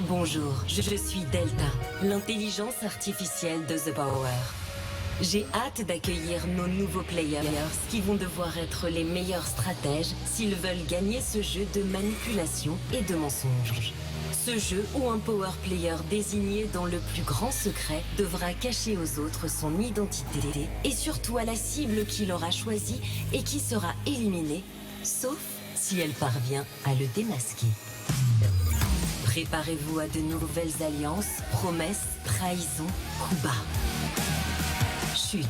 Bonjour, je suis Delta, l'intelligence artificielle de The Power. J'ai hâte d'accueillir nos nouveaux players qui vont devoir être les meilleurs stratèges s'ils veulent gagner ce jeu de manipulation et de mensonge. Ce jeu où un power player désigné dans le plus grand secret devra cacher aux autres son identité et surtout à la cible qu'il aura choisie et qui sera éliminée, sauf si elle parvient à le démasquer. Préparez-vous à de nouvelles alliances, promesses, trahisons, coups bas. Chut,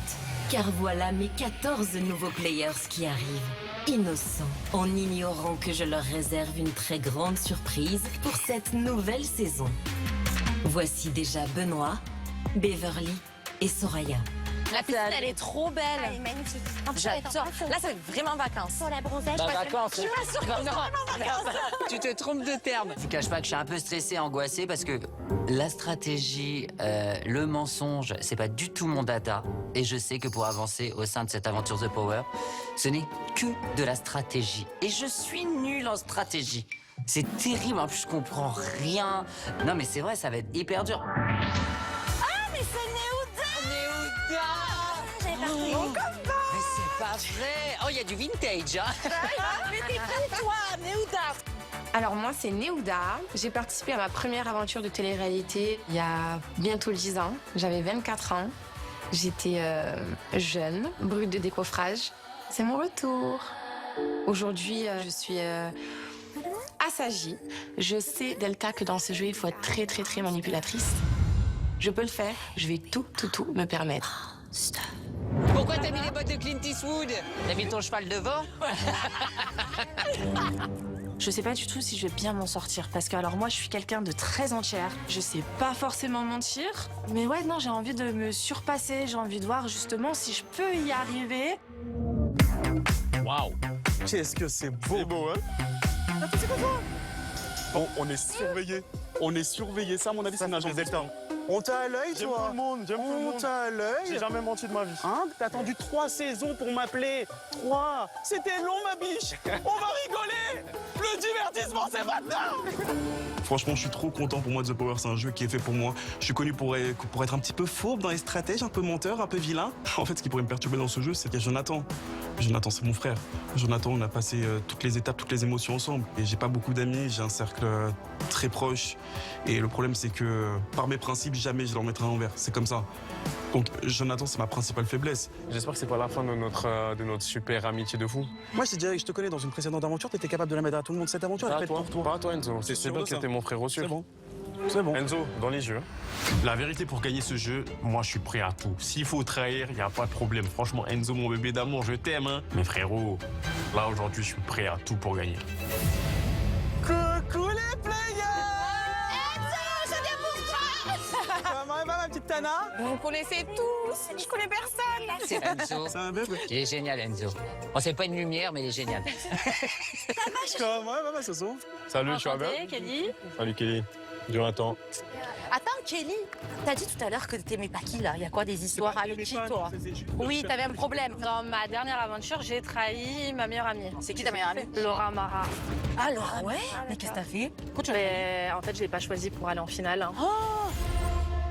car voilà mes 14 nouveaux players qui arrivent, innocents, en ignorant que je leur réserve une très grande surprise pour cette nouvelle saison. Voici déjà Benoît, Beverly et Soraya. La piscine, elle est trop belle. Elle est magnifique. J'adore. Là, c'est vraiment vacances. Pour la bronzage, vacances. Je suis pas sûre que c'est vraiment vacances. Tu te trompes de terme. Je vous cache pas que je suis un peu stressé, angoissé parce que la stratégie, le mensonge, c'est pas du tout mon data. Et je sais que pour avancer au sein de cette aventure The Power, ce n'est que de la stratégie. Et je suis nul en stratégie. C'est terrible, en plus je comprends rien. Non mais c'est vrai, ça va être hyper dur. Mais c'est Néouda. j'avais pas compris. Mais c'est pas vrai. Oh, il y a du vintage, hein. Mais t'es qui, toi, Néouda? Alors moi, c'est Néouda. J'ai participé à ma première aventure de télé-réalité il y a bientôt 10 ans. J'avais 24 ans. J'étais jeune, brute de décoffrage. C'est mon retour. Aujourd'hui, je suis assagie. Je sais, Delta, que dans ce jeu, il faut être très, très, très manipulatrice. Je peux le faire. Je vais tout me permettre. Stop. Pourquoi t'as mis les bottes de Clint Eastwood? T'as mis ton cheval devant? Je sais pas du tout si je vais bien m'en sortir parce que alors moi je suis quelqu'un de très entière. Je sais pas forcément mentir, mais ouais non j'ai envie de me surpasser, j'ai envie de voir justement si je peux y arriver. Waouh! Qu'est-ce que c'est beau! C'est beau, hein? Attends, c'est quoi ça? Bon, on est surveillé. On est surveillé. Ça, à mon avis, c'est une agence Delta. On t'a à l'œil, J'aime toi? tout le monde, j'aime tout le On monde. t'a à l'œil? J'ai jamais menti de ma vie. Hein? T'as attendu 3 saisons pour m'appeler? 3! C'était long, ma biche! On va rigoler! Le divertissement, c'est maintenant! Franchement, je suis trop content. Pour moi, The Power, c'est un jeu qui est fait pour moi. Je suis connu pour être un petit peu fourbe dans les stratèges, un peu menteur, un peu vilain. En fait, ce qui pourrait me perturber dans ce jeu, c'est qu'il y a Jonathan. Jonathan, c'est mon frère. Jonathan, on a passé toutes les étapes, toutes les émotions ensemble. Et j'ai pas beaucoup d'amis, j'ai un cercle très proche. Et le problème, c'est que par mes principes, jamais je leur mettrai un envers. C'est comme ça. Donc, Jonathan, c'est ma principale faiblesse. J'espère que c'est pas la fin de notre super amitié de fou. Moi, je te connais dans une précédente aventure, t'étais capable de la mettre à tout le monde. Cette aventure, elle est faite pour toi. Pas toi, Enzo. C'est sûr bien de que ça. t'étais mon frère au sûr. C'est bon. C'est bon. Enzo, dans les yeux. La vérité, pour gagner ce jeu, moi, je suis prêt à tout. S'il faut trahir, il n'y a pas de problème. Franchement, Enzo, mon bébé d'amour, je t'aime, hein. Mais frérot, là, aujourd'hui, je suis prêt à tout pour gagner. Coucou les players! Comment va ma petite Tana? Vous me connaissez tous. Je connais personne. C'est Enzo. C'est un bébé. Il est génial, Enzo. Bon, c'est pas une lumière, mais il est génial. Comment va Soso? Salut, tu vas bien? Kelly. Salut, Kelly. Jonathan. Attends, Kelly, t'as dit tout à l'heure que t'aimais pas qui, là? Il y a quoi, des histoires avec qui, toi? Oui, t'avais un problème. Dans ma dernière aventure, j'ai trahi ma meilleure amie. C'est qui ta meilleure amie? Laura Mara. Alors, ouais? Mais qu'est-ce que t'as fait? Pourquoi tu l'as fait? Mais en fait, je l'ai pas choisie pour aller en finale. Hein. Oh!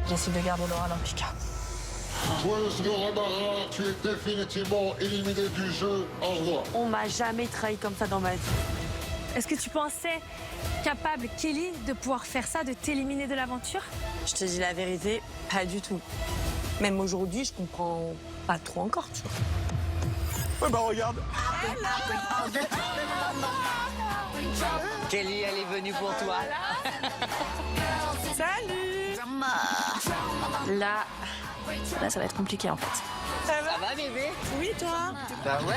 J'essaie de garder Laura dans le Pika. Joueuse Laura Mara, tu es définitivement éliminée du jeu. Au revoir. On m'a jamais trahi comme ça dans ma vie. Est-ce que tu pensais capable, Kelly, de pouvoir faire ça, de t'éliminer de l'aventure? Je te dis la vérité, pas du tout. Même aujourd'hui, je comprends pas trop encore, tu vois. Ouais, bah regarde. Kelly, elle est venue pour toi. Là, ça va être compliqué en fait. Ça va, bébé? Oui, toi? Bah ouais.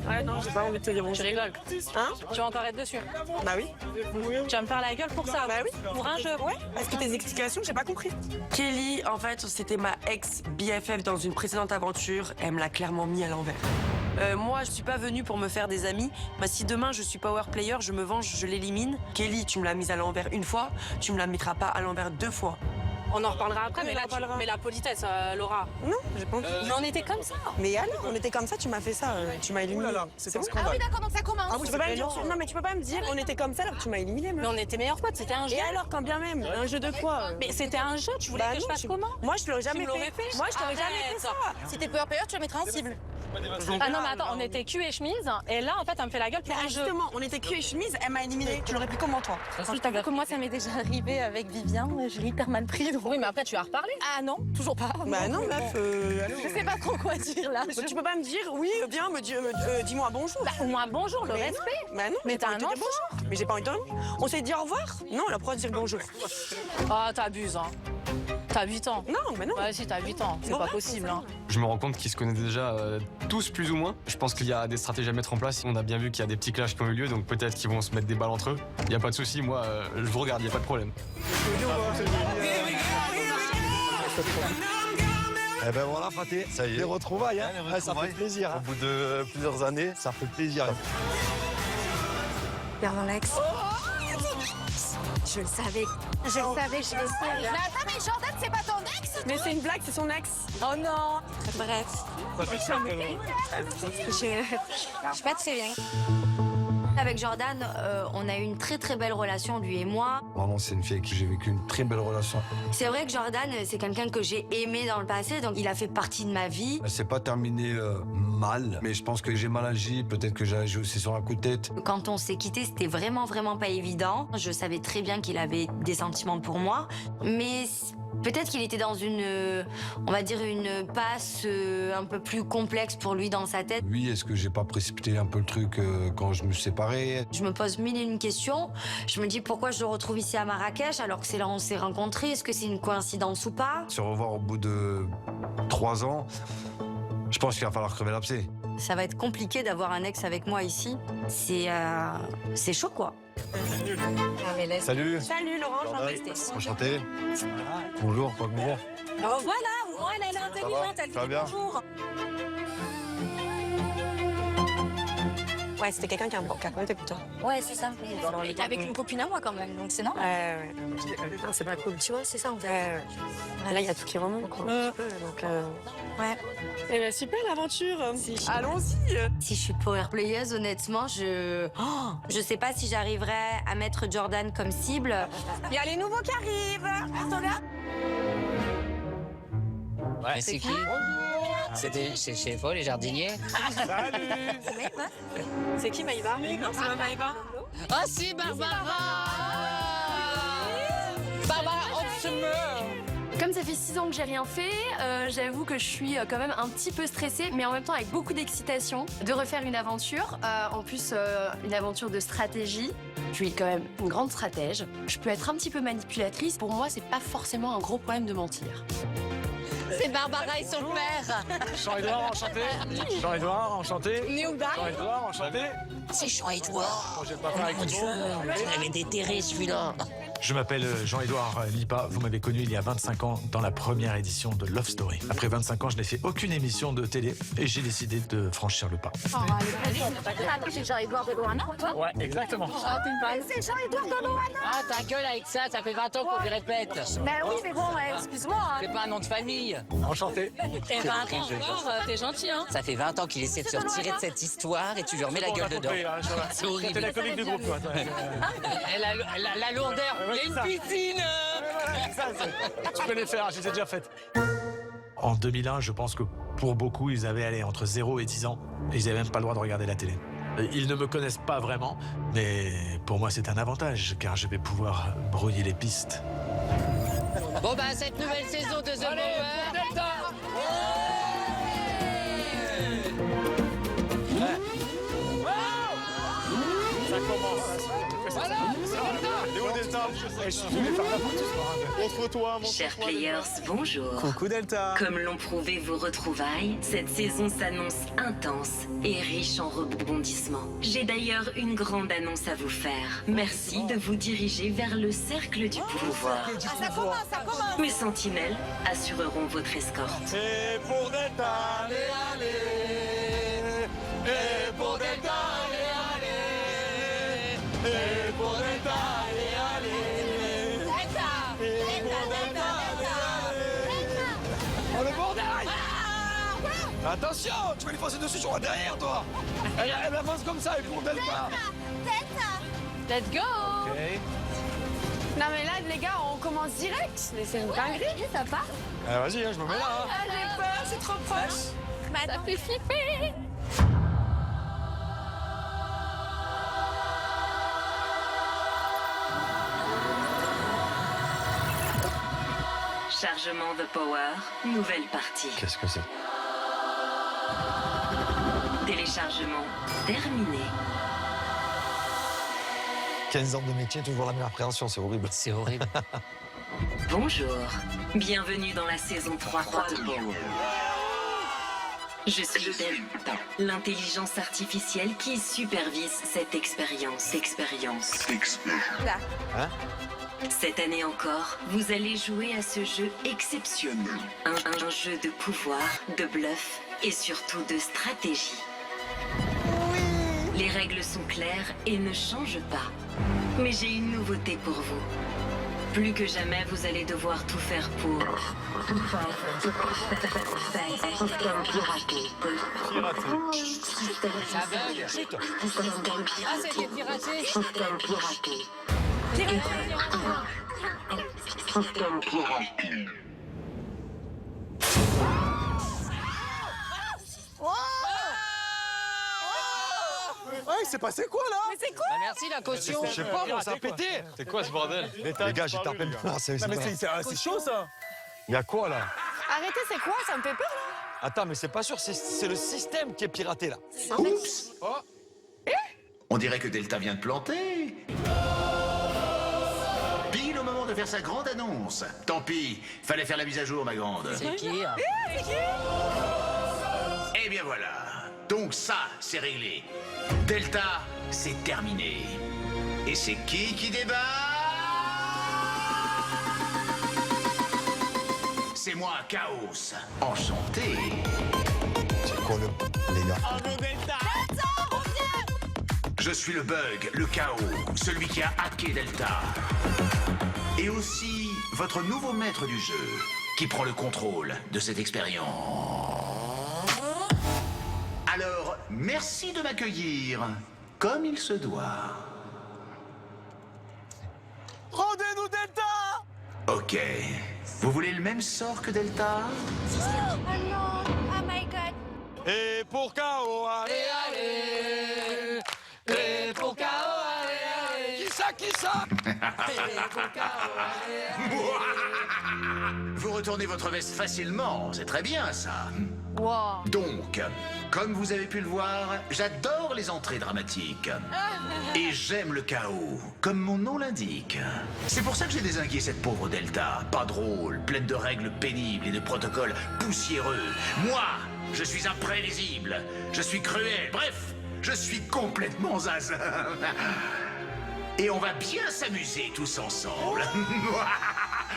Ouais, non, j'ai pas envie de te dire bon. Je rigole. Hein? Tu vas encore être dessus? Bah oui. Tu vas me faire la gueule pour ça? Bah oui. Pour un jeu? Ouais. Est-ce que tes explications, j'ai pas compris? Kelly, en fait, c'était ma ex-BFF dans une précédente aventure. Elle me l'a clairement mis à l'envers. Moi, je suis pas venue pour me faire des amis. Bah, si demain je suis power player, je me venge, je l'élimine. Kelly, tu me l'as mise à l'envers une fois, tu me la mettras pas à l'envers 2 fois. On en reparlera après, Oui, mais on là, en reparlera. mais la politesse, Laura. Non, j'ai pas envie. Mais on était comme ça. Mais alors, on était comme ça, tu m'as fait ça, tu m'as éliminé. Ah oui, d'accord, donc ça commence. Tu peux pas me dire, non, mais tu peux pas me dire, on était comme ça alors que tu m'as éliminé. Mais on était meilleurs potes, c'était un jeu. Et alors, quand bien même, un jeu de quoi Mais c'était un jeu, tu voulais que je fasse comment? Moi, je l'aurais jamais me l'aurais fait. fait. Moi, je t'aurais jamais Arrête. fait ça. Si t'es power player, tu le mettras en cible. Ah non, mais attends, on était cul et chemise, et là, en fait, elle me fait la gueule pour un jeu. Justement, on était cul et chemise, elle m'a éliminé. Tu l'aurais pris comment, toi? Je t'avoue que moi, ça m'est déjà arrivé avec Vivien. Je l'ai hyper mal pris. Oui, mais après, tu as reparlé. Ah non, toujours pas. Bah non, meuf, Je sais pas trop quoi dire là. Tu peux pas me dire, oui, viens, dis-moi bonjour. Bah, au moins, bonjour, le Mais respect. non. Bah non, Mais j'ai t'as pas un envie de dire enfant. bonjour. Mais j'ai pas envie de dire. On s'est dit au revoir? Non, elle a pas de dire bonjour. Ah, t'abuses, hein. T'as 8 ans. Non, mais non. Ouais, si, t'as 8 ans. C'est Bon, pas bah, possible, hein. Je me rends compte qu'ils se connaissent déjà tous plus ou moins. Je pense qu'il y a des stratégies à mettre en place. On a bien vu qu'il y a des petits clashs qui ont eu lieu, donc peut-être qu'ils vont se mettre des balles entre eux. Il n'y a pas de souci, moi je vous regarde, il n'y a pas de problème. Eh ben voilà, Fraté, ça y est. Les retrouvailles, hein. Ouais, Ça fait plaisir. Au bout de plusieurs années, Ça fait plaisir. Regarde Alex. Je le savais. Je le savais, je le savais. Mais attends, mais Jordan, c'est pas ton ex? Mais c'est une blague, c'est son ex. Oh non. Bref. Je sais pas très bien. Avec Jordan, on a eu une très très belle relation, lui et moi. Vraiment, c'est une fille avec qui j'ai vécu une très belle relation. C'est vrai que Jordan, c'est quelqu'un que j'ai aimé dans le passé, donc il a fait partie de ma vie. Elle s'est pas terminée mal, mais je pense que j'ai mal agi. Peut-être que j'ai agi aussi sur un coup de tête. Quand on s'est quitté, c'était vraiment pas évident. Je savais très bien qu'il avait des sentiments pour moi, mais peut-être qu'il était dans une, on va dire une passe un peu plus complexe pour lui dans sa tête. Oui, est-ce que j'ai pas précipité un peu le truc quand je me suis séparé? Je me pose mille et une questions. Je me dis pourquoi je le retrouve ici à Marrakech alors que c'est là où on s'est rencontrés. Est-ce que c'est une coïncidence ou pas? Se revoir au bout de 3 ans, je pense qu'il va falloir crever l'abcès. Ça va être compliqué d'avoir un ex avec moi ici. C'est chaud quoi. Salut. Salut Laurent, Enchanté. Bonjour, pas bonjour. Oh voilà, elle est intelligente, elle Ça va dit bien bonjour. Ouais, c'était quelqu'un qui a un compte avec toi. Ouais, c'est ça. Il était avec une copine à moi quand même, donc c'est normal. Ouais. Non, c'est pas cool, tu vois, c'est ça en fait. Ouais. Là, il y a tout qui remonte, quoi. Un petit peu, donc, Ouais. Eh ben, super l'aventure. Allons-y. Si je suis power playeuse, honnêtement, je sais pas si j'arriverai à mettre Jordan comme cible. Il y a les nouveaux qui arrivent. Attends-là. Ouais, c'est qui? C'est chez vous, les jardiniers? C'est qui Maïva? Non, c'est pas Maïva. Ah si, Barbara! Barbara, on se meurt! Comme ça fait 6 ans que j'ai rien fait, j'avoue que je suis quand même un petit peu stressée, mais en même temps avec beaucoup d'excitation de refaire une aventure. En plus, une aventure de stratégie. Je suis quand même une grande stratège. Je peux être un petit peu manipulatrice. Pour moi, c'est pas forcément un gros problème de mentir. C'est Barbara et son père. Jean-Edouard, enchanté. Jean-Edouard, enchanté. Néouda. Jean-Edouard, enchanté. C'est Jean-Edouard! Je vais pas faire avec tout le monde. Il avait déterré celui-là! Je m'appelle Jean-Edouard Lipa. Vous m'avez connu il y a 25 ans dans la première édition de Love Story. Après 25 ans, je n'ai fait aucune émission de télé et j'ai décidé de franchir le pas. C'est Jean-Edouard de Loana, toi? Ouais, exactement. C'est Jean-Edouard de Loana. Ah, ta gueule avec ça, ça fait 20 ans qu'on lui répète! Ben oui, mais bon, excuse-moi. C'est pas un nom de famille! Enchanté. Eh ben, encore, t'es gentil, hein. Ça fait 20 ans qu'il essaie de se retirer de cette histoire et tu lui remets la gueule dedans. C'est horrible. T'es la comique du groupe, toi. La lourdeur, il y a une piscine! Tu peux les faire, je les ai déjà faites. En 2001, je pense que pour beaucoup, ils avaient entre 0 et 10 ans et ils n'avaient même pas le droit de regarder la télé. Ils ne me connaissent pas vraiment, mais pour moi, c'est un avantage car je vais pouvoir brouiller les pistes. Bon bah cette nouvelle saison de The Power. Ça commence. Léo Delta. Montre-toi, Chers players, bonjour. Coucou Delta. Comme l'ont prouvé vos retrouvailles, cette saison s'annonce intense et riche en rebondissements. J'ai d'ailleurs une grande annonce à vous faire. Merci de vous diriger vers le cercle du pouvoir. Ça commence. Mes sentinelles assureront votre escorte. Et pour Delta, allez, allez. Et pour Delta, allez, allez. Et pour Delta, allez, allez. Et pour Delta, allez, Attention, tu vas lui passer dessus sur la derrière, toi. Elle avance comme ça, et pour Delta. Let's go. Ok. Non mais là les gars, on commence direct. Mais c'est une dinguerie. Ça part. Vas-y, je me mets là. Ah, j'ai peur, c'est trop proche. Ça fait flipper. Chargement de power, nouvelle partie. Qu'est-ce que c'est? Téléchargement terminé. 15 ans de métier, toujours la même appréhension, c'est horrible. C'est horrible. Bonjour, bienvenue dans la saison 3 de Power. Je suis Delta, l'intelligence artificielle qui supervise cette expérience. Là. Hein? Cette année encore, vous allez jouer à ce jeu exceptionnel. Un jeu de pouvoir, de bluff et surtout de stratégie. Les règles sont claires et ne changent pas. Mais j'ai une nouveauté pour vous. Plus que jamais, vous allez devoir tout faire pour... Ah, c'était piraté. Ouais, il s'est passé quoi là? Mais c'est quoi? Bah, merci la caution. Je sais pas, moi, ça a pété. C'est quoi ce bordel? Les gars, j'ai tapé le plat. Non mais c'est chaud ça. Il y a quoi, là? Arrêtez, c'est quoi? Ça me fait peur là. Attends, mais c'est pas sûr, c'est le système qui est piraté, là. Oups! Oh. On dirait que Delta vient de planter. Pile au moment de faire sa grande annonce. Tant pis, fallait faire la mise à jour, ma grande. C'est qui? Eh bien voilà. Donc ça, c'est réglé. Delta, c'est terminé. Et c'est qui débat? C'est moi, Chaos. Enchanté. C'est quoi, les gars? Je suis le bug, le chaos, celui qui a hacké Delta. Et aussi votre nouveau maître du jeu, qui prend le contrôle de cette expérience. Alors, merci de m'accueillir, comme il se doit. Rendez-nous Delta! Ok. Vous voulez le même sort que Delta? Oh non, oh my god. Et pour KO, allez, allez. Et pour KO, allez, allez. Qui ça? Vous retournez votre veste facilement, c'est très bien ça. Wow. Donc, comme vous avez pu le voir, j'adore les entrées dramatiques. Et j'aime le chaos, comme mon nom l'indique. C'est pour ça que j'ai dézingué cette pauvre Delta. Pas drôle, pleine de règles pénibles et de protocoles poussiéreux. Moi, je suis imprévisible, je suis cruel, bref, je suis complètement zinzin. Et on va bien s'amuser tous ensemble.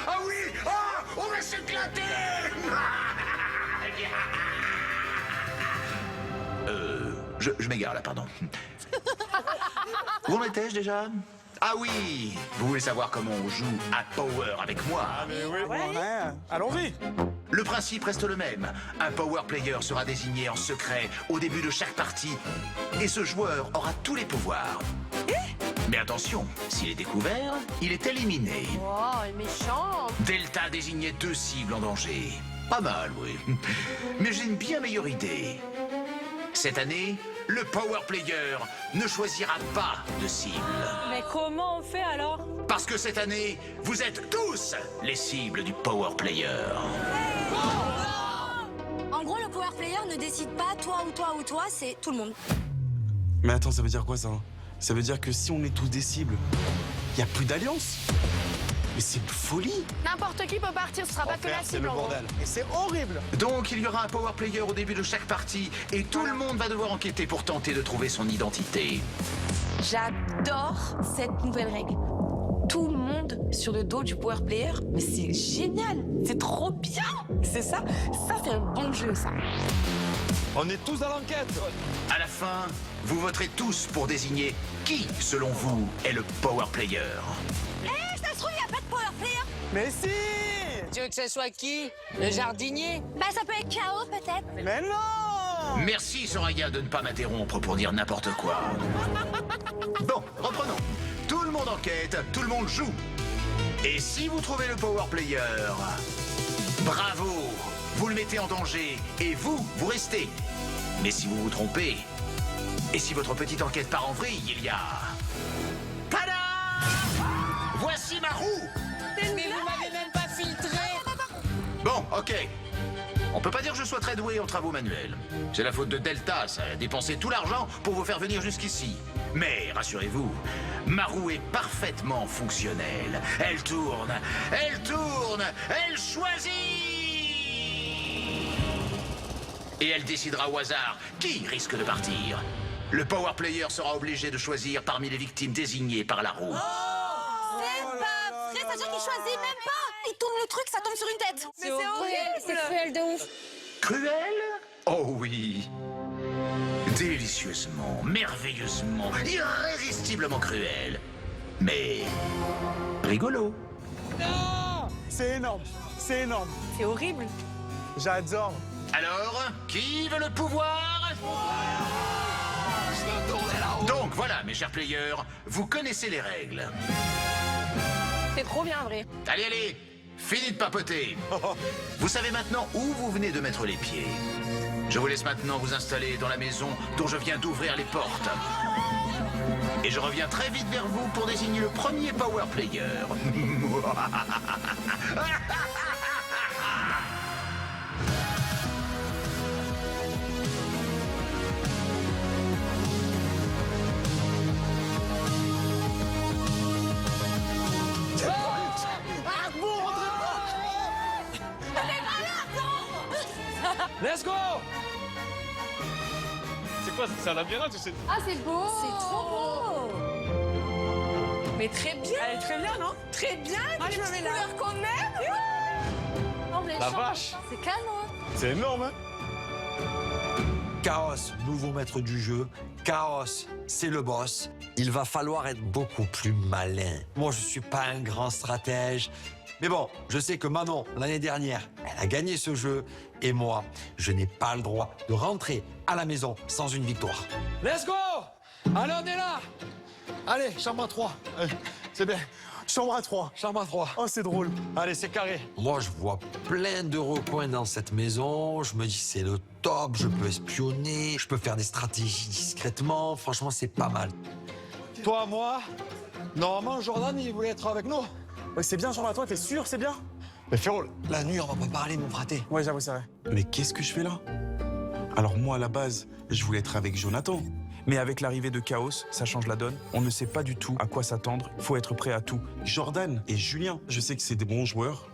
Ah oui, ah, on va s'éclater. Je m'égare là, pardon. Où en étais-je déjà? Ah oui, vous voulez savoir comment on joue à Power avec moi? Ah mais oui, ouais. Allons-y. Le principe reste le même. Un Power Player sera désigné en secret au début de chaque partie. Et ce joueur aura tous les pouvoirs. Mais attention, s'il est découvert, il est éliminé. Wow, il est méchant. Delta désignait 2 cibles en danger. Pas mal, oui. Mais j'ai une bien meilleure idée. Cette année, le Power Player ne choisira pas de cible. Mais comment on fait alors? Parce que cette année, vous êtes tous les cibles du Power Player. En gros, le power player ne décide pas toi ou toi ou toi, c'est tout le monde. Mais attends, ça veut dire quoi ça? Ça veut dire que si on est tous des cibles, il n'y a plus d'alliance? Mais c'est une folie! N'importe qui peut partir, ce sera pas que la cible en gros. Et c'est horrible. Donc il y aura un Power Player au début de chaque partie et tout le monde va devoir enquêter pour tenter de trouver son identité. J'adore cette nouvelle règle. Tout le monde sur le dos du power player, mais c'est génial, c'est trop bien. C'est ça c'est un bon jeu ça. On est tous à l'enquête. À la fin, vous voterez tous pour désigner qui, selon vous, est le Power Player. Ça se trouve, il n'y a pas de power player. Mais si! Tu veux que ce soit qui? Le jardinier? Bah ça peut être Chaos peut-être. Mais non! Merci Soraya de ne pas m'interrompre pour dire n'importe quoi. Bon, reprenons. Tout le monde enquête, tout le monde joue. Et si vous trouvez le power player, bravo, vous le mettez en danger et vous restez. Mais si vous vous trompez, et si votre petite enquête part en vrille, il y a... Tada! Voici ma roue! Mais vous m'avez même pas filtré! Bon, ok. On peut pas dire que je sois très doué en travaux manuels. C'est la faute de Delta, ça a dépensé tout l'argent pour vous faire venir jusqu'ici. Mais rassurez-vous, ma roue est parfaitement fonctionnelle. Elle tourne, elle choisit! Et elle décidera au hasard qui risque de partir. Le power player sera obligé de choisir parmi les victimes désignées par la roue. C'est pas vrai, c'est-à-dire qu'il choisit même pas. Il tourne le truc, ça tombe sur une tête. Mais c'est horrible. C'est cruel de ouf. Cruel? Oh oui. Délicieusement, merveilleusement, irrésistiblement cruel. Mais rigolo. Non! C'est énorme, c'est énorme. C'est horrible. J'adore. Alors, qui veut le pouvoir? Donc voilà, mes chers players, vous connaissez les règles. C'est trop bien vrai. Allez, allez, fini de papoter. Vous savez maintenant où vous venez de mettre les pieds. Je vous laisse maintenant vous installer dans la maison dont je viens d'ouvrir les portes. Et je reviens très vite vers vous pour désigner le premier power player. Let's go! C'est quoi? C'est un labyrinthe ou c'est... Ah c'est beau. C'est trop beau. Mais très bien. Elle est très bien, non? Très bien. Ah, je me mets là. Quand même. Non, mais La vache! c'est canon. C'est énorme, hein? Chaos, nouveau maître du jeu. Chaos, c'est le boss. Il va falloir être beaucoup plus malin. Moi, je suis pas un grand stratège. Mais bon, je sais que Manon, l'année dernière, elle a gagné ce jeu. Et moi, je n'ai pas le droit de rentrer à la maison sans une victoire. Let's go! Allez, on est là! Allez, chambre à 3. C'est bien. Chambre à 3. Chambre à 3. Oh, c'est drôle. Allez, c'est carré. Moi, je vois plein de recoins dans cette maison. Je me dis, c'est le top. Je peux espionner. Je peux faire des stratégies discrètement. Franchement, c'est pas mal. Toi, moi, normalement, Jordan, il voulait être avec nous. Ouais, c'est bien, chambre à 3, t'es sûr, c'est bien? Mais frérot, la nuit, on va pas parler, mon fraté. Ouais, j'avoue, c'est vrai. Mais qu'est-ce que je fais là? Alors moi, à la base, je voulais être avec Jonathan. Mais avec l'arrivée de Chaos, ça change la donne. On ne sait pas du tout à quoi s'attendre. Faut être prêt à tout. Jordan et Julien, je sais que c'est des bons joueurs.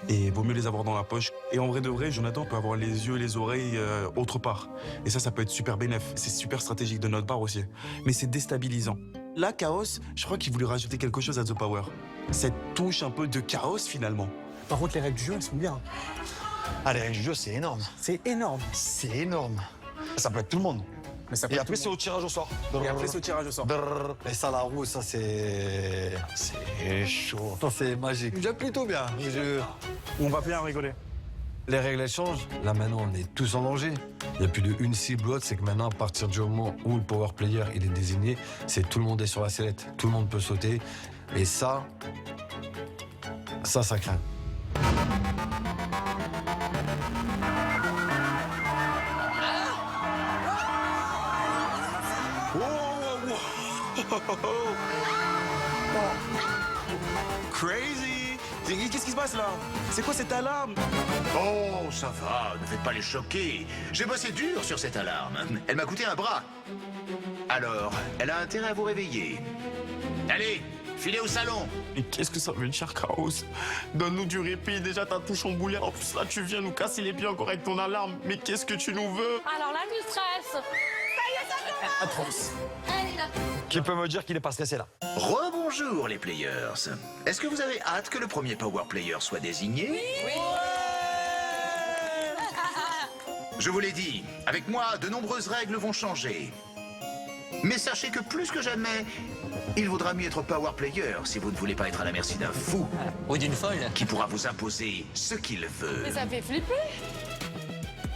Et vaut mieux les avoir dans la poche. Et en vrai de vrai, Jonathan peut avoir les yeux et les oreilles autre part. Et ça peut être super bénéf. C'est super stratégique de notre part aussi. Mais c'est déstabilisant. Là, Chaos, je crois qu'il voulait rajouter quelque chose à The Power. Cette touche un peu de chaos finalement. Par contre, les règles du jeu, elles sont bien. Ah, les règles du jeu, c'est énorme. C'est énorme. C'est énorme. Ça peut être tout le monde. Mais ça peut Et être après, tout c'est le au tirage au sort. monde. Et après, c'est au tirage au sort. Et ça, la roue, ça, c'est chaud. Ça, c'est magique. J'aime plutôt bien. On va bien rigoler. Les règles, elles changent. Là, maintenant, on est tous en danger. Il n'y a plus de une cible ou autre. C'est que maintenant, à partir du moment où le power player il est désigné, c'est tout le monde est sur la sellette. Tout le monde peut sauter. Et ça craint. Crazy! Qu'est-ce qui se passe là? C'est quoi cette alarme? Oh, ça va, ne faites pas les choquer. J'ai bossé dur sur cette alarme. Elle m'a coûté un bras. Alors, elle a intérêt à vous réveiller. Allez, filez au salon. Mais qu'est-ce que ça veut dire, Chaos? Donne-nous du répit, déjà t'as tout chamboulé. En plus là, tu viens nous casser les pieds encore avec ton alarme. Mais qu'est-ce que tu nous veux? Alors là, du stress. Ça y est, ça commence. Atroce. Allez là. Qui peut me dire qu'il est pas stressé, là? Rebonjour, les players. Est-ce que vous avez hâte que le premier power player soit désigné? Oui. Je vous l'ai dit, avec moi, de nombreuses règles vont changer. Mais sachez que plus que jamais, il vaudra mieux être power player si vous ne voulez pas être à la merci d'un fou. Ou d'une folle. Qui pourra vous imposer ce qu'il veut. Mais ça fait flipper.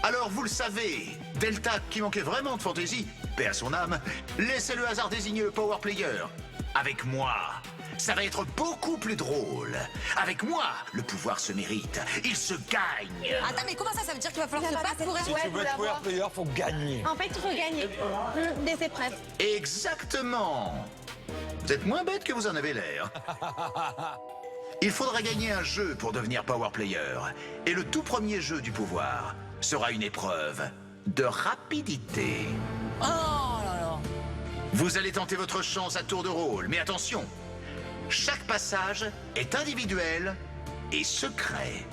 Alors vous le savez, Delta, qui manquait vraiment de fantaisie, paix à son âme, laissez le hasard désigner le power player. Avec moi, ça va être beaucoup plus drôle. Avec moi, le pouvoir se mérite. Il se gagne. Attends, mais comment ça veut dire qu'il va falloir se battre pour être... Si tu veux être power player, faut gagner. En fait, il faut gagner des épreuves. Exactement. Vous êtes moins bête que vous en avez l'air. Il faudra gagner un jeu pour devenir power player. Et le tout premier jeu du pouvoir sera une épreuve de rapidité. Oh là là. Vous allez tenter votre chance à tour de rôle, mais attention, chaque passage est individuel et secret.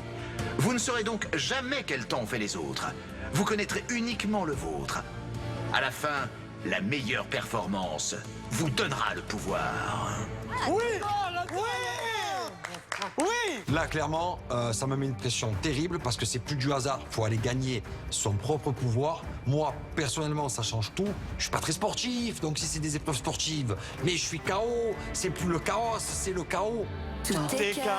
Vous ne saurez donc jamais quel temps ont fait les autres. Vous connaîtrez uniquement le vôtre. À la fin, la meilleure performance vous donnera le pouvoir. Oui. Oui. Là, clairement, ça me met une pression terrible parce que c'est plus du hasard. Faut aller gagner son propre pouvoir. Moi, personnellement, ça change tout. Je suis pas très sportif, donc si c'est des épreuves sportives, mais je suis KO. C'est plus le chaos, c'est le chaos. Tout est KO.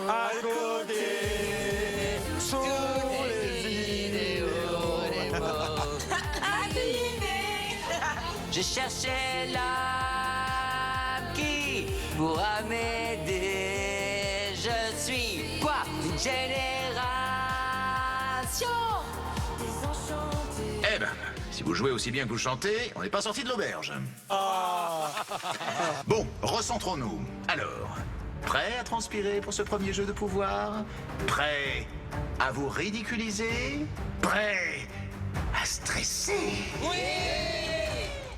À côté, sur les vidéos. Je cherchais l'âme qui pourra m'aider. Je suis pas une génération. Eh ben, si vous jouez aussi bien que vous chantez, on n'est pas sorti de l'auberge. Bon, recentrons-nous. Alors, prêt à transpirer pour ce premier jeu de pouvoir? Prêt à vous ridiculiser? Prêt à stresser?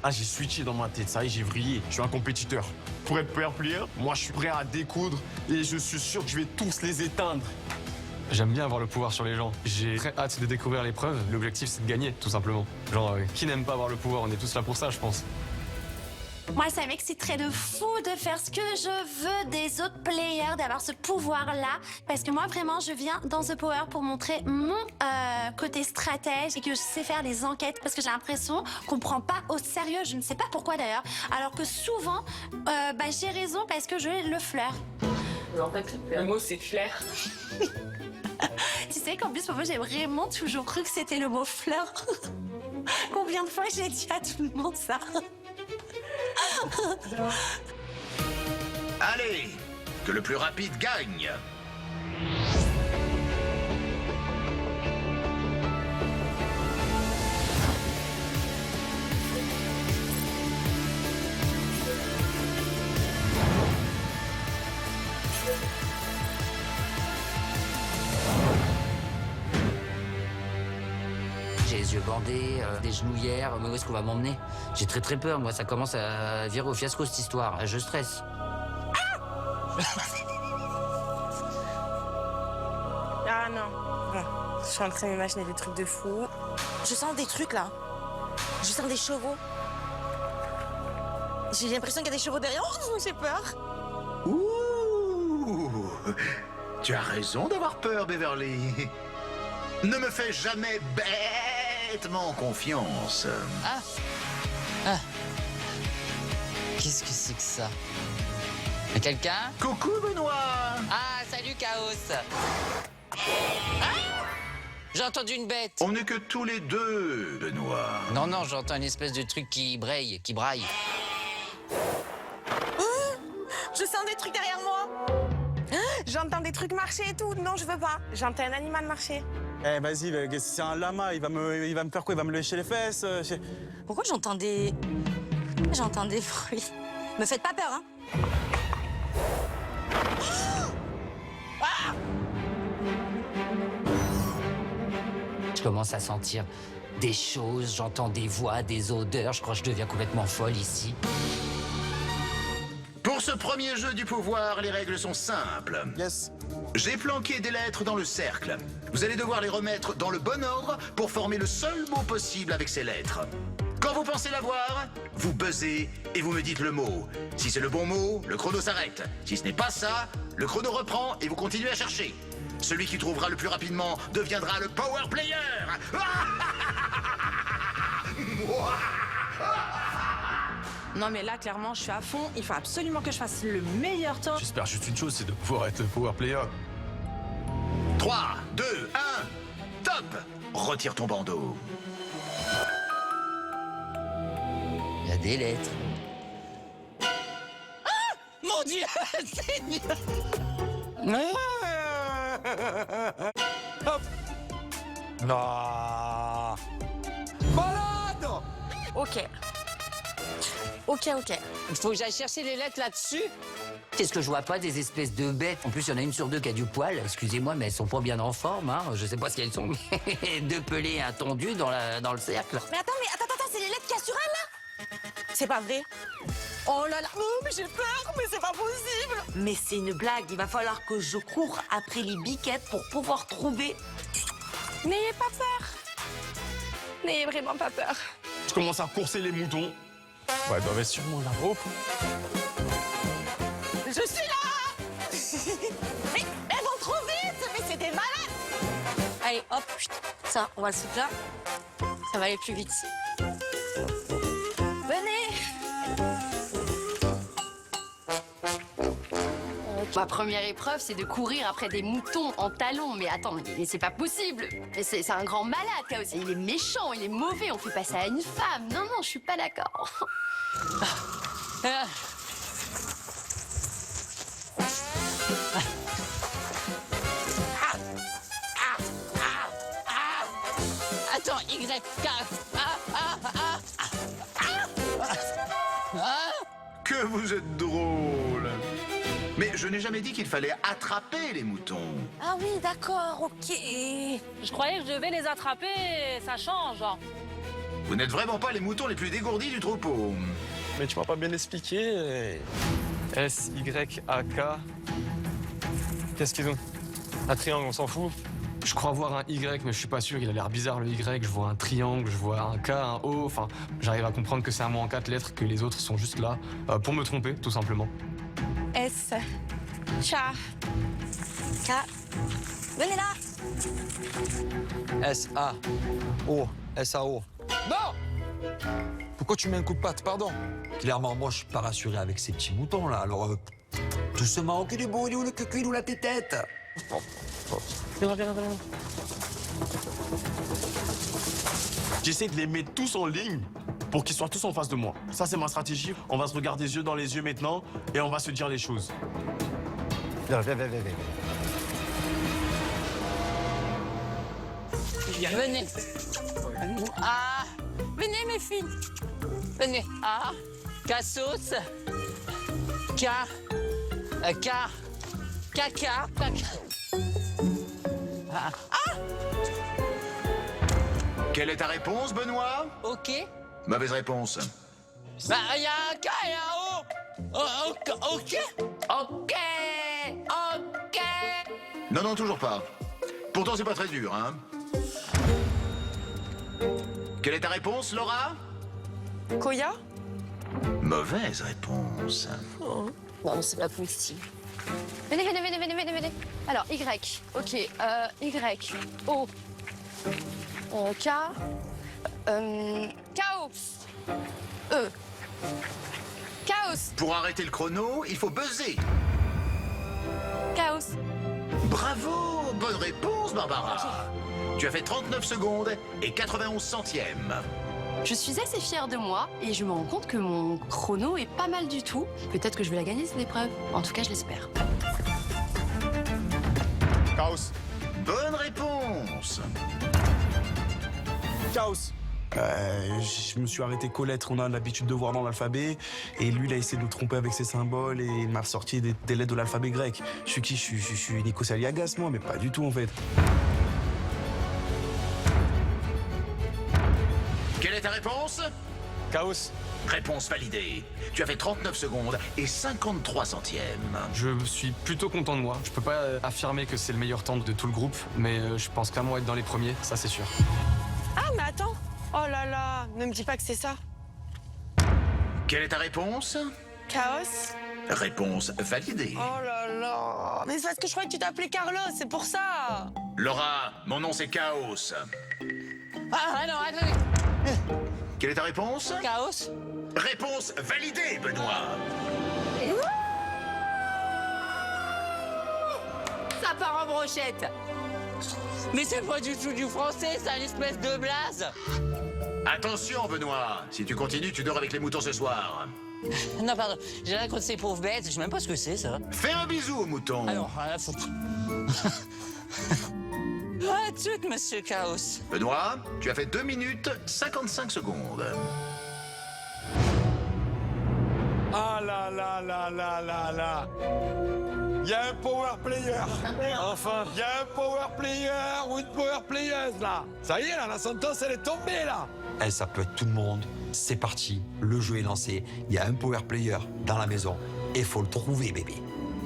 Ah, j'ai switché dans ma tête, ça y est, j'ai vrillé. Je suis un compétiteur. Pour être power player, moi, je suis prêt à découdre et je suis sûr que je vais tous les éteindre. J'aime bien avoir le pouvoir sur les gens. J'ai très hâte de découvrir l'épreuve. L'objectif, c'est de gagner, tout simplement. Genre, qui n'aime pas avoir le pouvoir? On est tous là pour ça, je pense. Moi, ça m'exciterait de fou de faire ce que je veux des autres players, d'avoir ce pouvoir-là. Parce que moi, vraiment, je viens dans The Power pour montrer mon côté stratège et que je sais faire des enquêtes. Parce que j'ai l'impression qu'on me prend pas au sérieux. Je ne sais pas pourquoi d'ailleurs. Alors que souvent, j'ai raison parce que je le flaire. En fait, le mot, c'est flair. Tu sais qu'en plus, pour moi, j'ai vraiment toujours cru que c'était le mot fleur. Combien de fois j'ai dit à tout le monde ça? Allez, que le plus rapide gagne. J'ai les yeux bandés, des genouillères, mais où est-ce qu'on va m'emmener? J'ai très très peur, moi, ça commence à virer au fiasco cette histoire. Je stresse. Ah non. Bon, je suis en train de m'imaginer des trucs de fou. Je sens des trucs là. Je sens des chevaux. J'ai l'impression qu'il y a des chevaux derrière. Oh, j'ai peur. Ouh, tu as raison d'avoir peur, Beverly. Ne me fais jamais bêtement confiance. Ah. Qu'est-ce que c'est que ça? Quelqu'un? Coucou, Benoît. Ah, salut, Chaos. J'ai entendu une bête. On n'est que tous les deux, Benoît. Non, j'entends une espèce de truc qui braille, qui braille. Je sens des trucs derrière moi. J'entends des trucs marcher et tout. Non, je veux pas. J'entends un animal marcher. Eh, vas-y, c'est un lama, il va me faire quoi? Il va me lécher les fesses? Pourquoi j'entends des... J'entends des bruits. Me faites pas peur, hein? Je commence à sentir des choses, j'entends des voix, des odeurs. Je crois que je deviens complètement folle ici. Pour ce premier jeu du pouvoir, les règles sont simples. Yes. J'ai planqué des lettres dans le cercle. Vous allez devoir les remettre dans le bon ordre pour former le seul mot possible avec ces lettres. Quand vous pensez l'avoir, vous buzzez et vous me dites le mot. Si c'est le bon mot, le chrono s'arrête. Si ce n'est pas ça, le chrono reprend et vous continuez à chercher. Celui qui trouvera le plus rapidement deviendra le power player. Non mais là, clairement, je suis à fond. Il faut absolument que je fasse le meilleur temps. J'espère juste une chose, c'est de pouvoir être le power player. 3, 2, 1, top! Retire ton bandeau. Il y a des lettres. Mon Dieu, Seigneur! Hop. Non. Malade. Ok. Il faut que j'aille chercher les lettres là-dessus. Qu'est-ce que je vois pas des espèces de bêtes? En plus, il y en a une sur deux qui a du poil. Excusez-moi, mais elles sont pas bien en forme. Hein. Je sais pas ce qu'elles sont. Deux pelés et un tondu dans le cercle. Mais attends, c'est les lettres qu'il y a sur elle, là? C'est pas vrai. Oh là là, oh, mais j'ai peur, mais c'est pas possible. Mais c'est une blague, il va falloir que je cours après les biquettes pour pouvoir trouver... N'ayez pas peur. N'ayez vraiment pas peur. Je commence à courser les moutons. Ouais, elles doivent être sûrement là. Oh. Je suis là. Mais elles vont trop vite, mais c'est des malades. Allez, hop, chut. Ça, on va le foutre là. Ça va aller plus vite. Venez. Ma première épreuve, c'est de courir après des moutons en talons. Mais attends, mais c'est pas possible. C'est un grand malade, Chaos. Il est méchant, il est mauvais. On fait passer à une femme. Non, je suis pas d'accord. Attends, Y, K, Que vous êtes drôle. Mais je n'ai jamais dit qu'il fallait attraper les moutons. Ah oui, d'accord, ok. Je croyais que je devais les attraper, ça change. Vous n'êtes vraiment pas les moutons les plus dégourdis du troupeau. Mais tu m'as pas bien expliqué. S, Y, A, K. Qu'est-ce qu'ils ont? Un triangle, on s'en fout. Je crois voir un Y, mais je suis pas sûr. Il a l'air bizarre, le Y. Je vois un triangle, je vois un K, un O. Enfin, j'arrive à comprendre que c'est un mot en 4 lettres, que les autres sont juste là pour me tromper, tout simplement. S, K, K. Venez là. S, A, O, S, A, O. Non! Pourquoi tu mets un coup de patte, pardon? Clairement, moi, je suis pas rassuré avec ces petits moutons, là. Alors, doucement, qu'il est beau, il est où le cucu, il est où la tétette? Viens. J'essaie de les mettre tous en ligne pour qu'ils soient tous en face de moi. Ça, c'est ma stratégie. On va se regarder les yeux dans les yeux maintenant et on va se dire les choses. Viens. Venez. Ah, venez mes filles. Venez. Ah, Cassos. Caca. Ah. Quelle est ta réponse, Benoît? Ok. Mauvaise réponse. Bah, il y a un K et un O. Oh, ok. Non, toujours pas. Pourtant, c'est pas très dur, hein. Quelle est ta réponse, Laura? Koya? Mauvaise réponse. Oh. Non, c'est pas possible. Venez. Alors, Y. Ok. Y. O. K. Chaos. E. Chaos. Pour arrêter le chrono, il faut buzzer. Chaos. Bravo! Bonne réponse, Barbara. Tu as fait 39 secondes et 91 centièmes. Je suis assez fière de moi et je me rends compte que mon chrono est pas mal du tout. Peut-être que je vais la gagner cette épreuve. En tout cas, je l'espère. Chaos. Bonne réponse. Chaos. Je me suis arrêté qu'aux lettres, on a l'habitude de voir dans l'alphabet. Et lui, il a essayé de nous tromper avec ses symboles et il m'a ressorti des lettres de l'alphabet grec. Je suis qui? Je suis Nikos Aliagas, moi, mais pas du tout, en fait. Quelle est ta réponse? Chaos. Réponse validée. Tu as fait 39 secondes et 53 centièmes. Je suis plutôt content de moi. Je peux pas affirmer que c'est le meilleur temps de tout le groupe, mais je pense clairement être dans les premiers, ça c'est sûr. Ah, mais attends. Oh là là, ne me dis pas que c'est ça. Quelle est ta réponse? Chaos? Réponse validée. Oh là là. Mais c'est parce que je croyais que tu t'appelais Carlos, c'est pour ça. Laura, mon nom c'est Chaos. Ah non, attendez. Quelle est ta réponse? Chaos. Réponse validée, Benoît. Ça part en brochette. Mais c'est pas du tout du français, c'est une espèce de blaze. Attention, Benoît. Si tu continues, tu dors avec les moutons ce soir. Non, pardon, j'ai rien contre ces pauvres bêtes, je sais même pas ce que c'est, ça. Fais un bisou aux moutons. Alors, rien à foutre. Ah, tout, monsieur Chaos. Benoît, tu as fait 2 minutes 55 secondes. Ah là là là là là là. Il y a un power player. Enfin. Il y a un power player ou une power playeuse là. Ça y est là, la sentence elle est tombée là. Eh, ça peut être tout le monde. C'est parti, le jeu est lancé. Il y a un power player dans la maison. Et faut le trouver, bébé.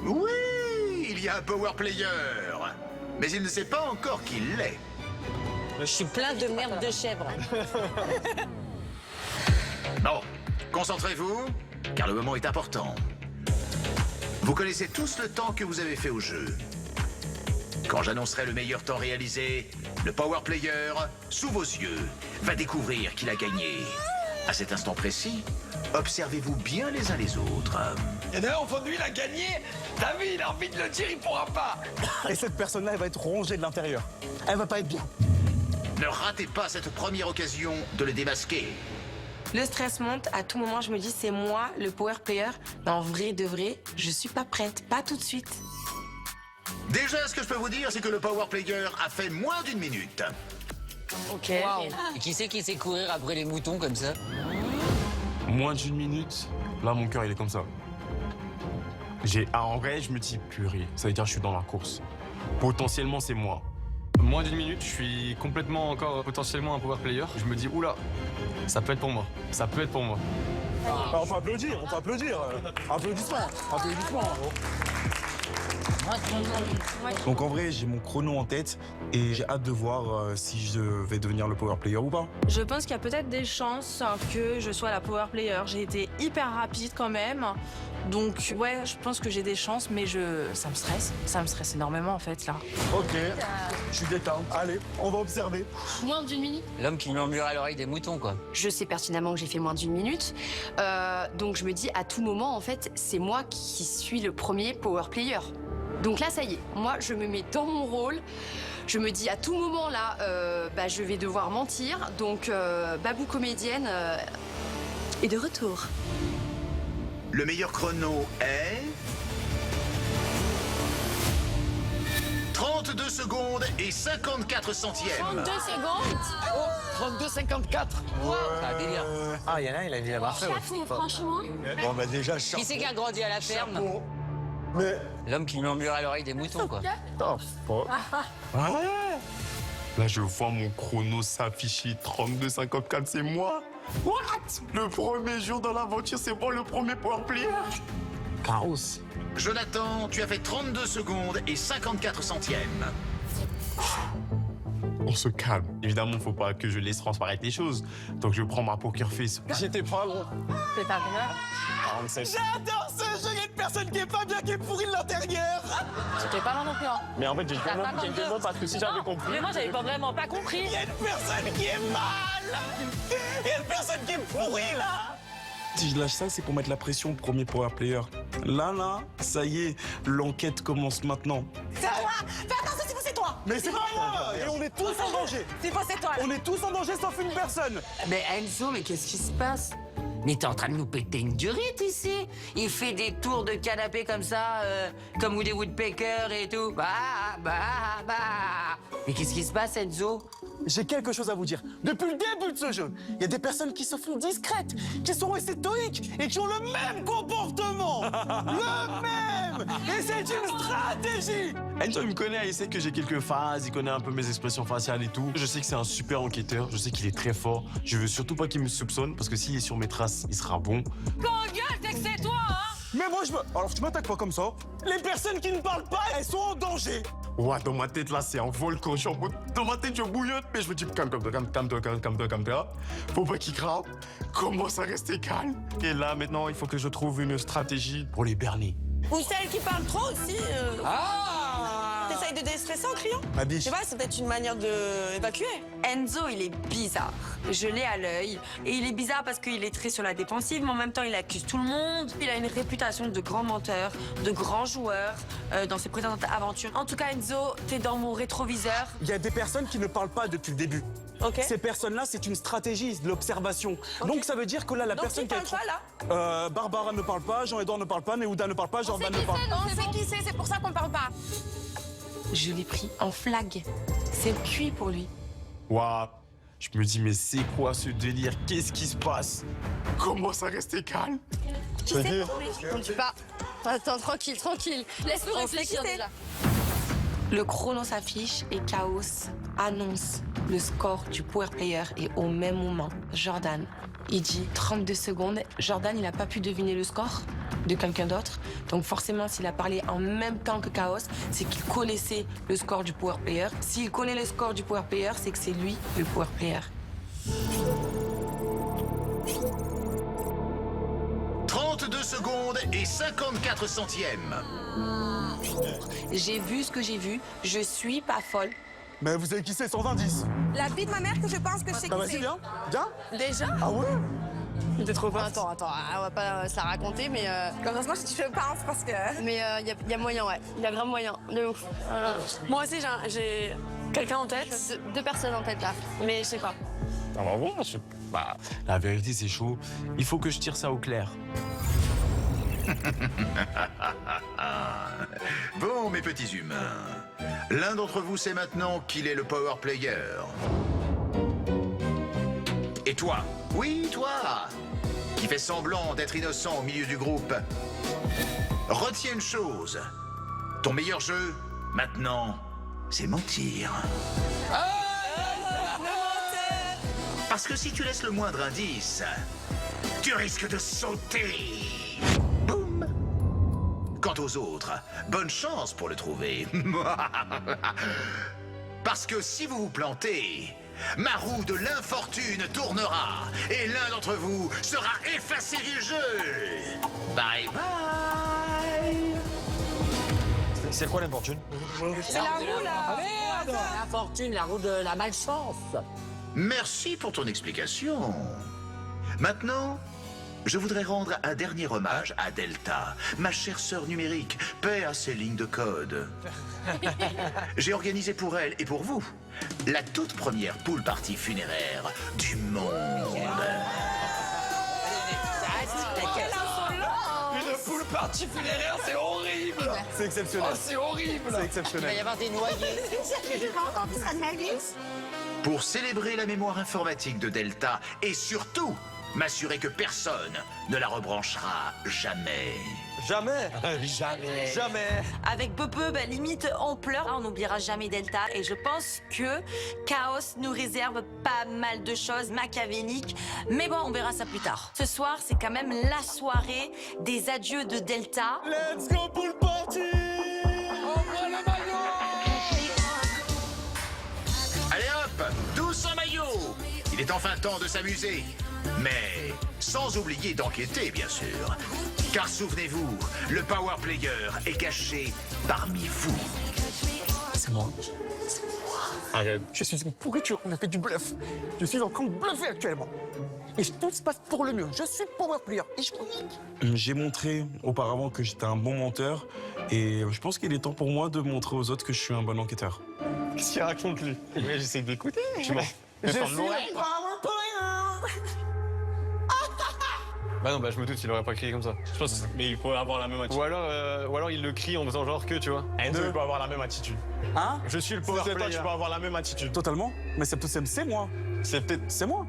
Oui, il y a un power player. Mais il ne sait pas encore qui l'est. Je suis plein de merde de chèvre. Bon, concentrez-vous, car le moment est important. Vous connaissez tous le temps que vous avez fait au jeu. Quand j'annoncerai le meilleur temps réalisé, le power player, sous vos yeux, va découvrir qu'il a gagné. À cet instant précis, observez-vous bien les uns les autres. Il y en a un au fond de lui, il a gagné. T'as vu, il a envie de le dire, il pourra pas. Et cette personne-là, elle va être rongée de l'intérieur. Elle va pas être bien. Ne ratez pas cette première occasion de le démasquer. Le stress monte, à tout moment je me dis c'est moi le power player. Mais en vrai de vrai, je suis pas prête, pas tout de suite. Déjà, ce que je peux vous dire, c'est que le power player a fait moins d'1 minute. Ok. Wow. Et qui c'est qui sait courir après les moutons comme ça? Moins d'1 minute, là mon cœur il est comme ça. En vrai, je me dis purée, ça veut dire que je suis dans la course. Potentiellement c'est moi. Moins d'1 minute, je suis complètement encore potentiellement un power player. Je me dis oula, ça peut être pour moi. Ça peut être pour moi. On peut applaudir, on peut applaudir. Applaudissements, applaudissements. Donc en vrai, j'ai mon chrono en tête et j'ai hâte de voir si je vais devenir le power player ou pas. Je pense qu'il y a peut-être des chances que je sois la power player. J'ai été hyper rapide quand même. Donc ouais, je pense que j'ai des chances, mais ça me stresse. Ça me stresse énormément en fait là. Ok, je suis détente. Allez, on va observer. Moins d'1 minute. L'homme qui murmure à l'oreille des moutons, quoi. Je sais pertinemment que j'ai fait moins d'1 minute. Donc je me dis à tout moment, en fait, c'est moi qui suis le premier power player. Donc là, ça y est, moi, je me mets dans mon rôle. Je me dis à tout moment, là, je vais devoir mentir. Donc, Babou comédienne est de retour. Le meilleur chrono est... 32 secondes et 54 centièmes. 32 secondes. Oh, 32,54. C'est un délire. Ah, il y en a, il a dit la parfait. Franchement. Bon, bah déjà, Qui c'est qui a grandi à la ferme? Mais... L'homme qui murmure à l'oreille des moutons, quoi. Là, je vois mon chrono s'afficher 32,54, c'est moi. What? Le premier jour dans l'aventure, c'est moi le premier power player. Chaos. Jonathan, tu as fait 32 secondes et 54 centièmes. On se calme. Évidemment, faut pas que je laisse transparaître les choses. Donc, je prends ma poker face. J'étais pas gros. C'est pas grave. J'adore ce jeu, il y a une personne qui est pas bien, qui est pourrie de l'intérieur. C'était pas là non plus. Hein. Mais en fait, j'ai T'as pas une demande parce que si j'avais compris... Mais moi, j'avais pas vraiment pas compris. Il y a une personne qui est mal. Il y a une personne qui est pourrie, là. Si je lâche ça, c'est pour mettre la pression au premier power player. Là, ça y est, l'enquête commence maintenant. C'est toi. Fais attention, c'est toi. Mais c'est pas moi. Et on est tous en danger. C'est pas c'est toi. On est tous en danger sauf une personne. Mais Enzo, mais qu'est-ce qui se passe? Mais t'es en train de nous péter une durite ici. Il fait des tours de canapé comme ça, comme des woodpeckers et tout. Mais qu'est-ce qui se passe, Enzo? J'ai quelque chose à vous dire. Depuis le début de ce jeu, il y a des personnes qui se font discrètes, qui sont restées stoïques et qui ont le même comportement. Le même. Et c'est une stratégie. Enzo, il me connaît, il sait que j'ai quelques phases, il connaît un peu mes expressions faciales et tout. Je sais que c'est un super enquêteur, je sais qu'il est très fort. Je veux surtout pas qu'il me soupçonne, parce que s'il est sur mes traces, il sera bon. Quand gueule, c'est que c'est toi, hein. Mais moi, alors tu m'attaques pas comme ça. Les personnes qui ne parlent pas, elles sont en danger. Ouais, dans ma tête, là, c'est un volcan. Dans ma tête, je bouillotte, mais je me dis, calme-toi. Faut pas qu'il crame. Commence à rester calme. Et là, maintenant, il faut que je trouve une stratégie pour les berner. Ou celle qui parle trop aussi. Ah! t'essayes de déstresser en criant? Ma biche. Je sais pas, c'est peut-être une manière d'évacuer. Enzo, il est bizarre. Je l'ai à l'œil. Et il est bizarre parce qu'il est très sur la défensive, mais en même temps, il accuse tout le monde. Il a une réputation de grand menteur, de grand joueur dans ses précédentes aventures. En tout cas, Enzo, t'es dans mon rétroviseur. Il y a des personnes qui ne parlent pas depuis le début. Ces personnes-là, c'est une stratégie de l'observation. Donc ça veut dire que là, la personne qui parle pas, là? Barbara ne parle pas, Jean-Edouard ne parle pas, Néouda ne parle pas, Jordan ne parle pas. On sait qui c'est pour ça qu'on parle pas. Je l'ai pris en flag. C'est cuit pour lui. Waouh. Je me dis, mais c'est quoi ce délire? Qu'est-ce qui se passe? Comment ça rester calme? Qui c'est? On ne tue pas. Attends, tranquille, tranquille. Laisse-nous réfléchir déjà. Le chrono s'affiche et Chaos annonce le score du power player. Et au même moment, Jordan, il dit 32 secondes. Jordan, il n'a pas pu deviner le score de quelqu'un d'autre. Donc forcément, s'il a parlé en même temps que Chaos, c'est qu'il connaissait le score du power player. S'il connaît le score du power player, c'est que c'est lui le power player. 32 secondes et 54 centièmes. J'ai vu ce que j'ai vu. Je suis pas folle. Mais vous savez qui c'est, 120-10? La vie de ma mère que je pense que je sais qui Vas-y, c'est. viens. Viens. Déjà? Ah ouais? T'es trop fort. Attends, on va pas se la raconter, mais... Heureusement que je pense parce que... Mais il y a moyen, ouais. Il y a grave moyen, de ouf. Moi aussi, j'ai quelqu'un en tête. Deux personnes en tête, là. Mais je sais pas. Ah bah bon, la vérité, c'est chaud. Il faut que je tire ça au clair. Bon, mes petits humains, l'un d'entre vous sait maintenant qu'il est le power player. Et toi, oui, toi, qui fais semblant d'être innocent au milieu du groupe, retiens une chose. Ton meilleur jeu, maintenant, c'est mentir. Parce que si tu laisses le moindre indice, tu risques de sauter. Boum. Quant aux autres, bonne chance pour le trouver. Parce que si vous vous plantez, ma roue de l'infortune tournera et l'un d'entre vous sera effacé du jeu. Bye bye. C'est quoi l'infortune? C'est la roue, là. La fortune, la roue de la malchance. Merci pour ton explication. Maintenant, je voudrais rendre un dernier hommage à Delta, ma chère sœur numérique, paix à ses lignes de code. J'ai organisé pour elle et pour vous la toute première pool party funéraire du monde. Une pool party funéraire, c'est horrible. C'est exceptionnel. Oh, c'est horrible. C'est Il va exceptionnel. y avoir des noyés. Pour célébrer la mémoire informatique de Delta et surtout m'assurer que personne ne la rebranchera jamais. Jamais. Jamais. Jamais. Avec Bebe, limite, on pleure. On n'oubliera jamais Delta. Et je pense que Chaos nous réserve pas mal de choses machiavéliques. Mais bon, on verra ça plus tard. Ce soir, c'est quand même la soirée des adieux de Delta. Let's go pool party. Envoie le maillot. Allez hop, tous en maillot. Il est enfin temps de s'amuser. Mais sans oublier d'enquêter, bien sûr. Car souvenez-vous, le power player est caché parmi vous. C'est moi. Arrête. Je suis une pourriture, on a fait du bluff. Je suis en train de bluffer actuellement. Et tout se passe pour le mieux. Je suis power player et je m'en J'ai montré auparavant que j'étais un bon menteur et je pense qu'il est temps pour moi de montrer aux autres que je suis un bon enquêteur. Qu'est-ce qu'il raconte, lui? Mais j'essaie d'écouter. Tu m'en... Je suis le power player. Bah non, bah je me doute, il aurait pas crié comme ça. Je pense que... Mais il pourrait avoir la même attitude. Ou alors il le crie en faisant genre que, tu vois. Enzo, il peut avoir la même attitude. Hein? Je suis le power C'est player. toi, Tu peux avoir la même attitude. Totalement. Mais c'est moi. C'est peut-être... C'est moi.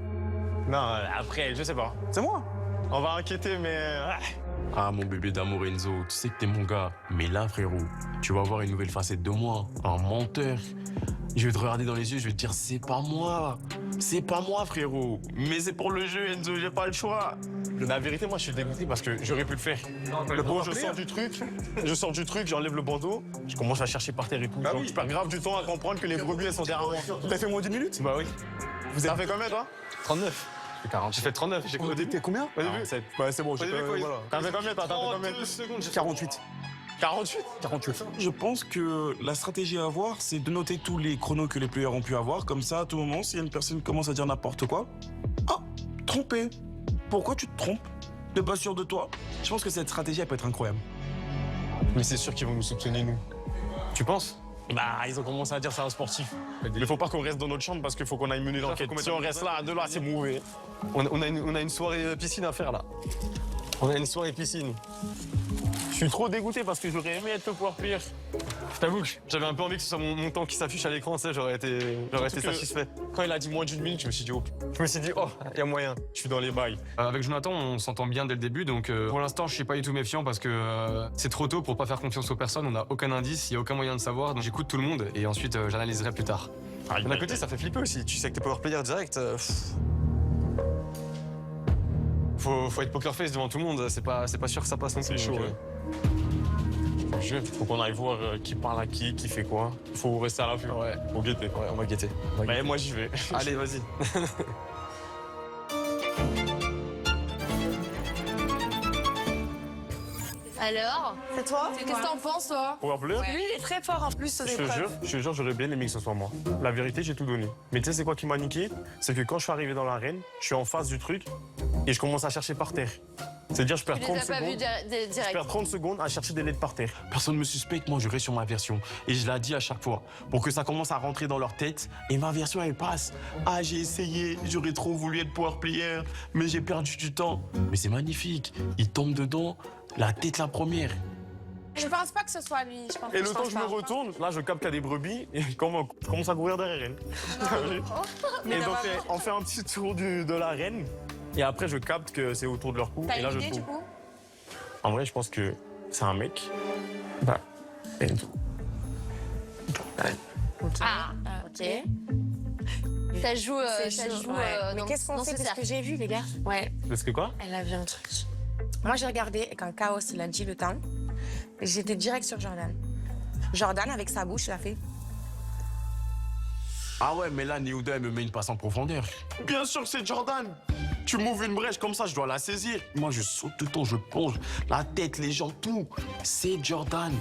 Non, après, je sais pas. C'est moi. On va inquiéter, mais... Ah, mon bébé d'amour Enzo, tu sais que t'es mon gars. Mais là, frérot, tu vas voir une nouvelle facette de moi. Un menteur. Je vais te regarder dans les yeux, je vais te dire, c'est pas moi. C'est pas moi, frérot. Mais c'est pour le jeu, Enzo, j'ai pas le choix. La vérité, moi, je suis dégoûté parce que j'aurais pu le faire. Je sors du truc, j'enlève le bandeau, je commence à chercher par terre et tout. Donc, je perds grave du temps à comprendre que les brebis, elles sont derrière moi. T'as fait moins de 10 minutes? Bah oui. Vous avez fait combien, toi? 39. J'ai fait 39. T'es combien? Au début, 7. Ouais, c'est bon, j'ai T'as fait combien, toi? T'as fait combien? 48. 48. Je pense que la stratégie à avoir, c'est de noter tous les chronos que les players ont pu avoir. Comme ça, à tout moment, si une personne commence à dire n'importe quoi, ah, trompé. Pourquoi tu te trompes? T'es pas sûr de toi? Je pense que cette stratégie, elle peut être incroyable. Mais c'est sûr qu'ils vont nous soupçonner, nous. Tu penses? Bah, ils ont commencé à dire c'est un sportif. Il faut pas qu'on reste dans notre chambre parce qu'il faut qu'on aille mener l'enquête. Si on reste là, c'est mauvais. On a une soirée piscine à faire, là. On a une soirée piscine. Je suis trop dégoûté parce que j'aurais aimé être le power player. Je t'avoue que j'avais un peu envie que ce soit mon temps qui s'affiche à l'écran, tu sais, j'aurais été satisfait. Quand il a dit moins d'une minute, je me suis dit, oh, il y a moyen, je suis dans les bails. Avec Jonathan, on s'entend bien dès le début, donc pour l'instant, je suis pas du tout méfiant parce que c'est trop tôt pour pas faire confiance aux personnes, on n'a aucun indice, il y a aucun moyen de savoir, donc j'écoute tout le monde et ensuite j'analyserai plus tard. D'un côté, ça fait flipper aussi, tu sais que t'es power player direct. Faut être poker face devant tout le monde, c'est pas sûr que ça passe non plus. C'est chaud, faut qu'on aille voir qui parle à qui fait quoi. Faut rester à l'affût. Ouais. Faut guetter. Ouais, on va guetter. Mais moi j'y vais. Allez, vas-y. Alors? C'est toi? Qu'est-ce que t'en penses, toi? Power player? Lui, il est très fort en plus aux épreuves. Je te jure, j'aurais bien aimé que ce soit moi. La vérité, j'ai tout donné. Mais tu sais, c'est quoi qui m'a niqué? C'est que quand je suis arrivé dans l'arène, je suis en face du truc et je commence à chercher par terre. C'est-à-dire, je perds 30 secondes. Je perds 30 secondes à chercher des lettres par terre. Personne ne me suspecte, moi je reste sur ma version. Et je l'ai dit à chaque fois, pour que ça commence à rentrer dans leur tête. Et ma version, elle passe. Ah, j'ai essayé, j'aurais trop voulu être power player, mais j'ai perdu du temps. Mais c'est magnifique. Il tombe dedans, la tête la première. Je pense pas que ce soit lui. Je pense Et le temps que je me retourne, là je capte qu'il y a des brebis et je commence à courir derrière elle. Et donc on fait un petit tour de l'arène. Et après, je capte que c'est autour de leur cou. T'as et là, une je idée, trouve. du coup? En vrai, je pense que c'est un mec. Bah, Enzo. Ah, ok. Ça joue. Mais qu'est-ce qu'on fait de ce que j'ai vu, les gars? Ouais. Parce que quoi? Elle a vu un truc. Moi, j'ai regardé et quand Chaos, il a dit le temps, j'étais direct sur Jordan. Jordan, avec sa bouche, il a fait. Ah ouais, mais là, Neouda, elle me met une passe en profondeur. Bien sûr que c'est Jordan. Tu m'ouvres une brèche comme ça, je dois la saisir. Moi, je saute tout le temps, je plonge. La tête, les jambes, tout. C'est Jordan.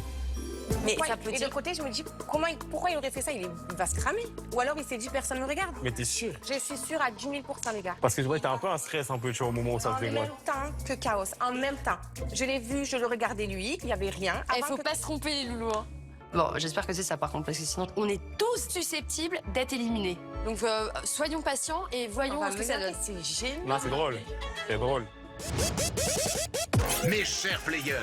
Mais ça peut de côté, je me dis, pourquoi il aurait fait ça? Il va se cramer. Ou alors, il s'est dit, personne ne me regarde. Mais t'es sûr? Je suis sûre à 10 000 %, les gars. Parce que je vois que t'as un peu un stress, un peu, tu vois, au moment où ça se En dévoile. même temps que Chaos, en même temps. Je l'ai vu, je le regardais lui, il n'y avait rien. Il faut pas se tromper, les loulous. Hein. Bon, j'espère que c'est ça par contre, parce que sinon on est tous susceptibles d'être éliminés. Donc soyons patients et voyons ce que ça donne. C'est génial. Non, c'est drôle. C'est drôle. Mes chers players,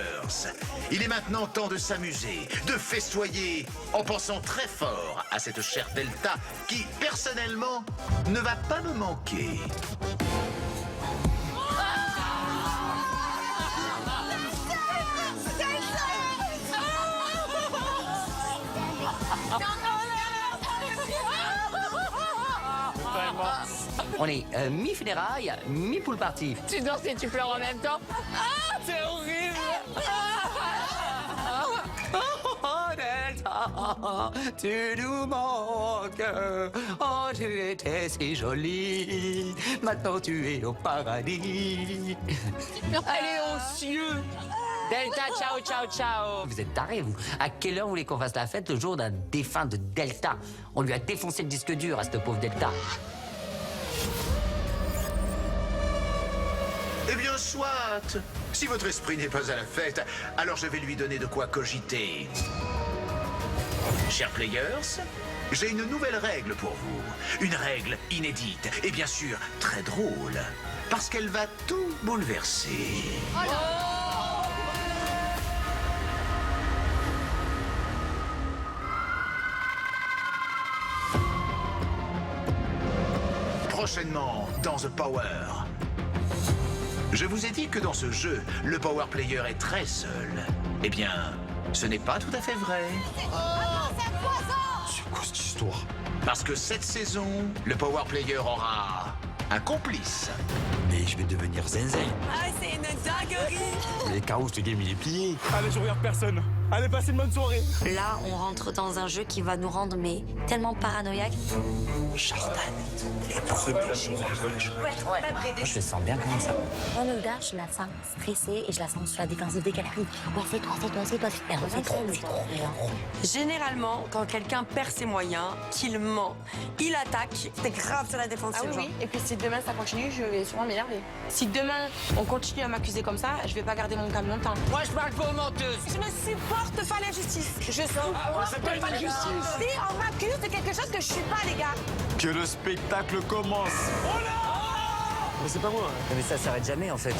il est maintenant temps de s'amuser, de festoyer, en pensant très fort à cette chère Delta qui, personnellement, ne va pas me manquer. On est mi-funérailles, mi-pool party. Tu danses et tu pleures en même temps. Ah, c'est horrible. Oh, Delta, tu nous manques. Oh, tu étais si jolie. Maintenant, tu es au paradis. Allez aux cieux. Delta, ciao, ciao, ciao. Vous êtes tarés, vous. À quelle heure vous voulez qu'on fasse la fête le jour d'un défunt de Delta? On lui a défoncé le disque dur à cette pauvre Delta. Eh bien, soit. Si votre esprit n'est pas à la fête, alors je vais lui donner de quoi cogiter. Chers players, j'ai une nouvelle règle pour vous. Une règle inédite et bien sûr très drôle. Parce qu'elle va tout bouleverser. Oh là. Prochainement, dans The Power. Je vous ai dit que dans ce jeu, le power player est très seul. Eh bien, ce n'est pas tout à fait vrai. C'est quoi cette histoire? Parce que cette saison, le power player aura un complice. Mais je vais devenir zinzin. Ah, c'est une dinguerie. Les Chaos, ce game, il est plié. Allez, je regarde personne. Allez, passez une bonne soirée. Là, on rentre dans un jeu qui va nous rendre mais tellement paranoïaques. Jordan, je le sens bien comme ça. Dans le regard, je la sens stressée et je la sens sur la défensive dès qu'elle arrive. Ouais, c'est toi, c'est trop. Généralement, quand quelqu'un perd ses moyens, qu'il ment, il attaque, c'est grave sur la défensive. Ah oui, oui. Et puis si demain ça continue, je vais sûrement m'énerver. Si demain on continue à m'accuser comme ça, je vais pas garder mon calme longtemps. Moi, je parle pas aux menteuses. Je ne supporte pas l'injustice. Je supporte c'est pas une injustice. Si on m'accuse de quelque chose que je suis pas, les gars. Que le spectacle commence. Oh là! Mais c'est pas moi. Mais ça s'arrête jamais en fait.